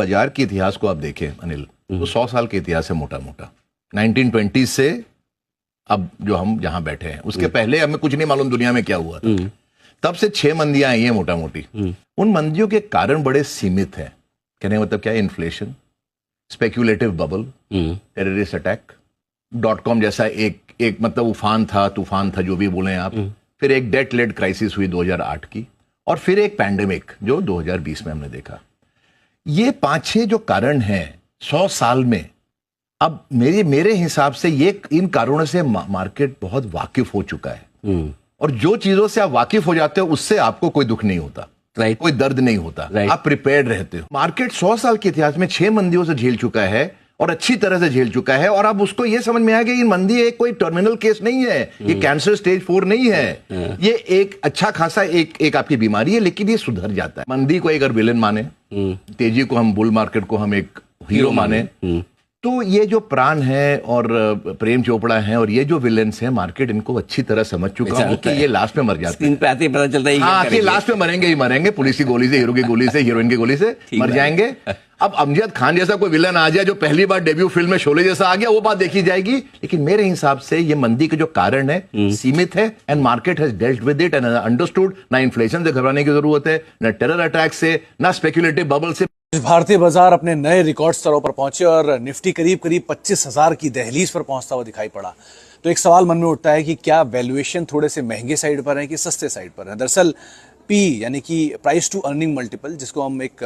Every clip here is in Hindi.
बाजार के इतिहास को आप देखें अनिल, तो 100 साल के इतिहास है मोटा मोटा। 1920 से अब जो हम जहां बैठे हैं, उसके पहले हमें कुछ नहीं मालूम दुनिया में क्या हुआ था। तब से 6 मंदियां आई हैं मोटा मोटी। उन मंदियों के कारण बड़े सीमित हैं। कहने का मतलब क्या है? Inflation, speculative bubble, terrorist attack, .com जैसा एक मतलब तूफान था जो भी बोले आप। फिर एक डेट लेड क्राइसिस हुई 2008 की, और फिर एक पैंडेमिक जो 2020 में हमने देखा। ये 5-6 जो कारण हैं 100 साल में, अब मेरे हिसाब से ये इन कारणों से मार्केट बहुत वाकिफ हो चुका है। और जो चीजों से आप वाकिफ हो जाते हो उससे आपको कोई दुख नहीं होता, कोई दर्द नहीं होता, आप प्रिपेयर्ड रहते हो। मार्केट 100 साल के इतिहास में 6 मंदियों से झेल चुका है और अच्छी तरह से झेल चुका है। और अब उसको ये समझ में आया कि ये मंदी एक कोई टर्मिनल केस नहीं है, ये कैंसर स्टेज 4 नहीं है, ये एक अच्छा खासा एक आपकी बीमारी है, लेकिन ये सुधर जाता है। मंदी को अगर विलेन माने, तेजी को हम, बुल मार्केट को हम एक हीरो माने, तो ये जो प्राण है और प्रेम चोपड़ा है और ये जो विलेंस हैं, मार्केट इनको अच्छी तरह समझ चुका है कि ये लास्ट में मर जाते हैं। पे आते ही पता चलता है हाँ, कि लास्ट में मरेंगे ही मरेंगे, पुलिस की गोली से, हीरो की गोली से, हीरोइन की गोली से मर जाएंगे। अब अमजद खान जैसा कोई विलन आ जाए जो पहली बार डेब्यू फिल्म में शोले जैसा आ गया, वो बात देखी जाएगी। लेकिन मेरे हिसाब से ये मंदी के जो कारण है सीमित है, and market has dealt with it and understood. ना इन्फ्लेशन से घबराने की जरूरत है, ना टेरर अटैक से, ना स्पेक्यूलेटिव बबल से। भारतीय बाजार अपने नए रिकॉर्ड स्तरों पर पहुंचे और निफ्टी करीब 25,000 की दहलीज पर पहुंचता हुआ दिखाई पड़ा। तो एक सवाल मन में उठता है कि क्या वैल्यूएशन थोड़े से महंगे साइड पर है कि सस्ते साइड पर है। दरअसल पी यानी कि प्राइस टू अर्निंग मल्टीपल, जिसको हम एक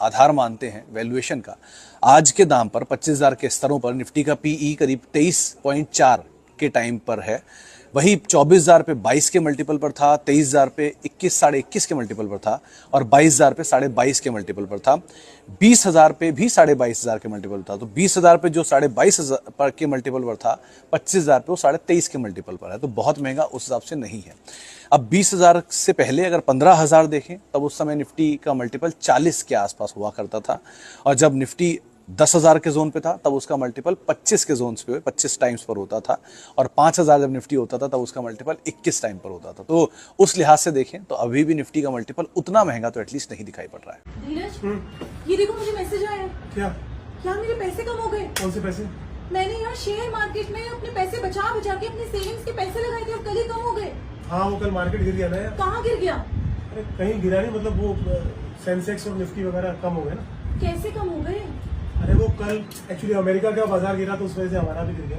आधार मानते हैं वैल्यूएशन का, आज के दाम पर 25,000 के स्तरों पर निफ्टी का पीई करीब 23.4 के टाइम पर है। वही 24,000 पे 22 के मल्टीपल पर था, 23,000 पे 21 के मल्टीपल पर था, और 22,000 पे 22.5 के मल्टीपल पर था। 20,000 पे भी 22,500 के मल्टीपल था। तो 20,000 पे जो 22,500 के मल्टीपल पर था, 25,000 पे वो 23.5 के मल्टीपल पर है। तो बहुत महंगा उस हिसाब से नहीं है। अब 20,000 से पहले अगर 15,000 देखें, तब उस समय निफ्टी का मल्टीपल 40 के आसपास हुआ करता था। और जब निफ्टी 10,000 के जोन पे था, तब उसका मल्टीपल 25 के जोन पे 25 टाइम्स पर होता था। और 5,000 जब निफ्टी होता था, तब उसका मल्टीपल 21 टाइम पर होता था। तो उस लिहाज से देखें तो अभी भी निफ्टी का मल्टीपल उतना महंगा तो एटलीस्ट नहीं दिखाई पड़ रहा है। धीरज, ये देखो मुझे मैसेज आया। क्या मेरे पैसे कम हो गए? कौन से पैसे? मैंने यहाँ शेयर मार्केट में अपने पैसे बचा के अपने सेविंग्स के पैसे लगाए थे और कल ही कम हो गए। हाँ, वो कल मार्केट गिर गया ना यार। कहाँ गिर गया? अरे कहीं गिरा नहीं, मतलब वो सेंसेक्स और निफ्टी वगैरह कम हो गए ना। कैसे कम हो गए? अरे वो कल एक्चुअली अमेरिका का बाजार गिरा, तो उस वजह से हमारा भी गिर गया।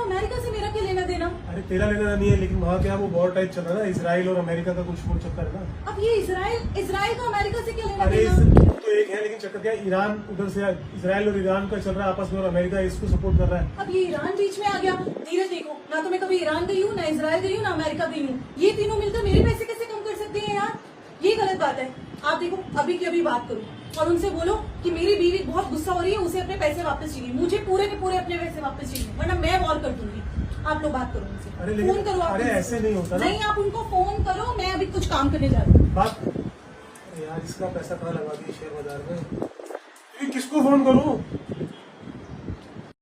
अमेरिका से मेरा क्या लेना देना? अरे तेरा लेना नहीं है, लेकिन वहाँ क्या वो वॉर टाइप चल रहा है ना, इसराइल और अमेरिका का कुछ वो चक्कर है ना। अब ये इसराइल का अमेरिका से क्या लेना अरे देना? तो एक है, लेकिन चक्कर क्या है, ईरान उधर से, इसराइल और ईरान का चल रहा है आपस में, और अमेरिका इसको सपोर्ट कर रहा है। अब ये ईरान बीच में आ गया। धीरज देखो, ना तो मैं कभी ईरान गई हूँ, ना इसराइल गई हूँ, ना अमेरिका गई हूँ। ये तीनों मिलकर मेरे पैसे कैसे कम कर सकते हैं यार? ये गलत बात है। आप देखो, अभी की अभी बात करो और उनसे बोलो कि मेरी बीवी बहुत गुस्सा हो रही है, उसे अपने पैसे वापस चाहिए, मुझे पूरे के पूरे अपने पैसे वापस चाहिए, वरना मैं वॉर कर दूंगी। आप लोग बात करो उनसे, फोन करो। अरे ऐसे नहीं होता ना। नहीं, आप उनको फोन करो, मैं अभी कुछ काम करने जा रही हूँ। बात यार, इसका पैसा कहाँ लगा दिया शेयर बाजार में? किसको फोन करूँ?